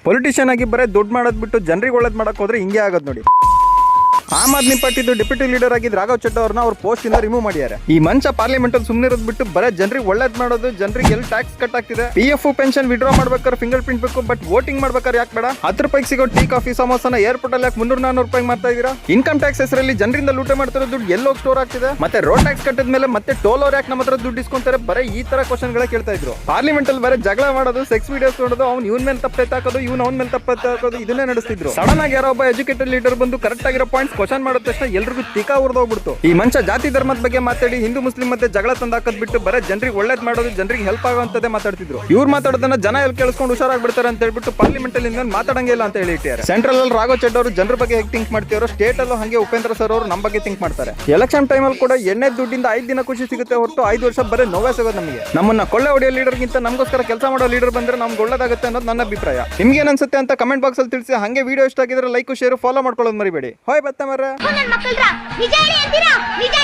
Politician ಆಗಿ ಬರೀ ದುಡ್ಡು ಮಾಡೋದ್ ಬಿಟ್ಟು ಜನರಿಗೆ ಒಳ್ಳೇದ್ ಮಾಡಕ್ ಹೋದ್ರೆ ಹಿಂಗೆ ಆಗೋದು ನೋಡಿ. ಆಮ್ ಆದ್ಮಿ ಪಾರ್ಟಿದು ಡೆಪ್ಯೂಟಿ ಲೀಡರ್ ಆಗಿದ್ದ ರಾಘವ್ ಚಡ್ಡಾ ಅವ್ರನ್ನ ಅವ್ರ ಪೋಸ್ಟ್ ಇಂದ ರಿಮೂವ್ ಮಾಡಿದ್ದಾರೆ. ಈ ಮಂಚ ಪಾರ್ಲಿಮೆಂಟ್ ಅಲ್ಲಿ ಸುಮ್ಮನೆ ಇರೋದ್ ಬಿಟ್ಟು ಬರೀ ಜನರಿಗೆ ಒಳ್ಳೇದ್ ಮಾಡೋದು, ಜನರಿಗೆ ಎಲ್ಲಿ ಟ್ಯಾಕ್ಸ್ ಕಟ್ ಆಗ್ತಿದೆ, PF ಪೆನ್ಷನ್ ವಿಡ್ರಾ ಮಾಡ್ಬೇಕಾದ್ರೆ ಫಿಂಗರ್ ಪ್ರಿಂಟ್ ಬೇಕು, ಬಟ್ ವೋಟಿಂಗ್ ಮಾಡ್ಬೇಕಾದ್ರೆ ಯಾಕೆ ಬೇಡ? 10 ರೂಪಾಯಿಗೆ ಸಿಗೋ ಟೀ ಕಾಫಿ ಸಮೋಸನ ಏರ್ಪೋರ್ಟ್ ಅಲ್ಲಿ ಯಾಕೆ 300-400 ರೂಪಾಯಿ ಮಾಡ್ತಾ ಇದೀರಾ? ಇನ್ಕಮ್ ಟ್ಯಾಕ್ಸ್ ಹೆಸರಲ್ಲಿ ಜನರಿಂದ ಲೂಟೆ ಮಾಡ್ತಿರೋ ದುಡ್ಡು ಎಲ್ಲೋ ಸ್ಟೋರ್ ಆಗ್ತಿದೆ. ಮತ್ತೆ ರೋಡ್ ಟ್ಯಾಕ್ಸ್ ಕಟ್ಟಿದ ಮೇಲೆ ಮತ್ತೆ ಟೋಲ್ ಅವ್ರು ಯಾಕೆ ನಮ್ಮ ಹತ್ರ ದುಡ್ಡು ಇಸ್ಕೊಂತಾರೆ? ಬರೀ ಈ ತರ ಕ್ವಶನ್ ಗಳೇ ಕೇಳ್ತಾ ಇದ್ರು. ಪಾರ್ಲಿಮೆಂಟ್ ಅಲ್ಲಿ ಬರೀ ಜಗಳ ಮಾಡೋದು, ಸೆಕ್ಸ್ ವಿಡಿಯೋಸ್ ನೋಡೋದು, ಅವ್ನು ಇವನ್ ಮೇಲೆ ತಪ್ಪೆತ್ತಾಕೋದು, ಇವ್ನು ಅವ್ನ ಮೇಲೆ ತಪ್ಪೆತ್ತಾಕೋದು, ಇದನ್ನೇ ನಡೆಸ್ತಿದ್ರು. ಸಡನ್ ಆಗಿ ಯಾರೋ ಒಬ್ಬ ಎಜುಕೇಟೆಡ್ ಲೀಡರ್ ಬಂದು ಕರೆಕ್ಟ್ ಆಗಿರೋ ಪಾಯಿಂಟ್ಸ್ ಕ್ವಶನ್ ಮಾಡೋ ತಕ್ಷಣ ಎಲ್ರಿಗೂ ಟಿಕಾ ಉರ್ದೋಗ್ಬಿಡ್ತು. ಈ ಮಂಚ ಜಾತಿ ಧರ್ಮದ ಬಗ್ಗೆ ಮಾತಾಡಿ ಹಿಂದೂ ಮುಸ್ಲಿಂ ಮತ್ತೆ ಜಗಳ ತಂದಾಕದ್ ಬಿಟ್ಟು ಬರೀ ಜನರಿಗೆ ಒಳ್ಳೇದ್ ಮಾಡೋದು, ಜನರಿಗೆ ಹೆಲ್ಪ್ ಆಗುವಂತದೇ ಮಾತಾಡ್ತಿದ್ರು. ಇವ್ರು ಮಾತಾಡೋದನ್ನ ಜನ ಎಲ್ಲಿ ಕೇಳಿಸ್ಕೊಂಡು ಹುಷಾರಾಗ್ಬಿಡ್ತಾರೆ ಅಂತ ಹೇಳ್ಬಿಟ್ಟು ಪಾರ್ಲಿಮೆಂಟ್ ಅಲ್ಲಿ ಮಾತಾಡಂಗೇ ಇಲ್ಲ ಅಂತ ಹೇಳಿಟ್ಟಾರೆ. ಸೆಂಟ್ರಲ್ ಅಲ್ಲಿ ರಾಘವ್ ಚಡ್ಡಾ ಅವರು ಜನರ ಬಗ್ಗೆ ಹೇಗೆ ಥಿಂಕ್ ಮಾಡ್ತಿರೋ, ಸ್ಟೇಟ್ ಅಲ್ಲೂ ಹಂಗೆ ಉಪೇಂದ್ರ ಸರ್ ಅವರು ನಮ್ಮ ಬಗ್ಗೆ ಥಿಂಕ್ ಮಾಡ್ತಾರೆ. ಎಲೆಕ್ಷನ್ ಟೈಮ್ ಅಲ್ಲಿ ಕೂಡ ಎಣ್ಣೆ ದುಡ್ಡಿಂದ 5 ದಿನ ಖುಷಿ ಸಿಗುತ್ತೆ ಹೊರತು 5 ವರ್ಷ ಬರೀ ನೋವೇ ಸಿಗೋದು ನಮಗೆ. ನಮ್ಮನ್ನ ಕೊಳ್ಳೆ ಹೊಡೆಯೋ ಲೀಡರ್ ಗಿಂತ ನಮಗೋಸ್ಕರ ಕೆಲಸ ಮಾಡೋ ಲೀಡರ್ ಬಂದ್ರೆ ನಮ್ಗೆ ಒಳ್ಳೇದಾಗುತ್ತೆ ಅನ್ನೋದು ನನ್ನ ಅಭಿಪ್ರಾಯ. ನಿಮ್ಗೆ ಏನ್ ಅನ್ಸುತ್ತೆ ಅಂತ ಕಮೆಂಟ್ ಬಾಕ್ಸ್ ಅಲ್ಲಿ ತಿಳಿಸಿ. ಹಂಗೆ ವಿಡಿಯೋ ಇಷ್ಟ ಆಗಿದ್ರೆ ಲೈಕ್ ಶೇರ್ ಫಾಲೋ ಮಾಡ್ಕೊಳ್ಳೋದು ಮರಿಬೇಡಿ. ಹೋಯ್ ಬತ್ತ ಮರ ನಿಜ ಹೇಳಿ ಅಂತೀರಾ? ನಿಜ